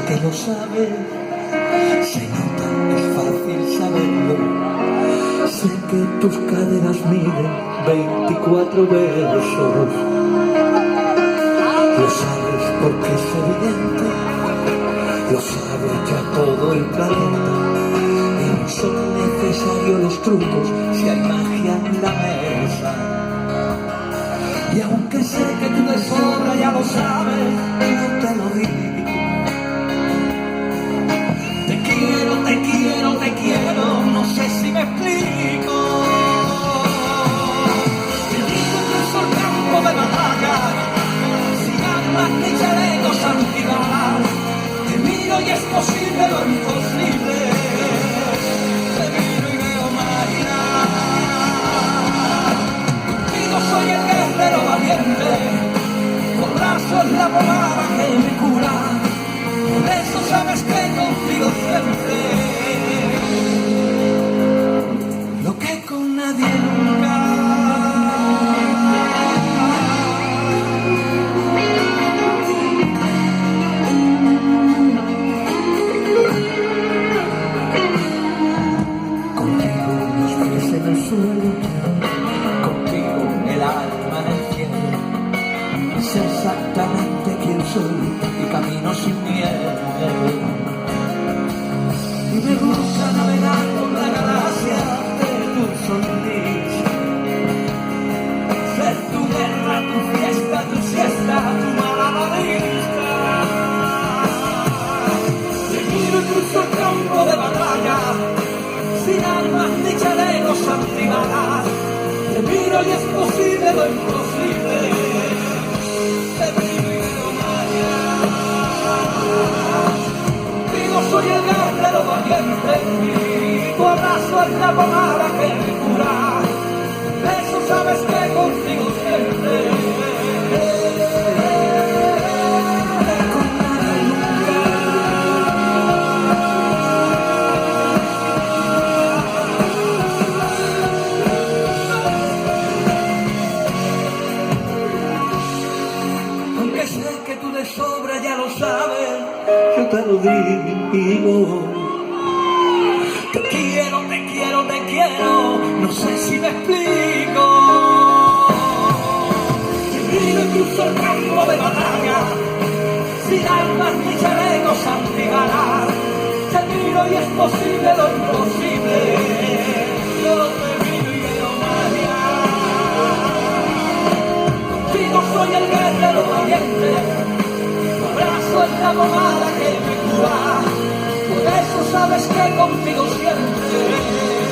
que lo sabes, se nota, es fácil saberlo. Sé que tus caderas miden 24 versos. Lo sabes porque es evidente, lo sabe ya todo el planeta. Y no son necesarios los trucos si hay magia en la mesa. Y aunque sé que tú de sobra ya lo sabes, yo te lo digo. Te quiero, no sé si me explico. Te digo incluso el campo de batalla, sin armas ni chalecos antibalas. Te miro y es posible lo imposible. Te miro y veo máquina. Contigo soy el guerrero valiente, borracho es la pomada que me cura. Por eso sabes que contigo siempre lo que con nadie nunca. Contigo los pies en el suelo, contigo el alma en el cielo. Sé exactamente quién soy y camino sin miedo. Y me gusta navegar por la galaxia de tu sonrisa. Ser tu guerra, tu fiesta, tu siesta, tu malabarista. Te miro incluso el campo de batalla, sin armas ni chalecos antibalas. Te miro y es posible lo imposible. Soy el guerrero valiente, tu abrazo es la pomada que me cura. Eso sabes que contigo siempre. Con nadie nunca. Aunque sé que tú de sobra ya lo sabes, yo te lo digo. Te quiero, no sé si me explico. Te miro incluso el campo de batalla, sin armas ni chalecos antibalas. Te miro y es posible lo imposible. Yo te miro y veo magia. Contigo soy el guerrero valiente, tu abrazo es la pomada que me cura. Por eso sabes que contigo siempre.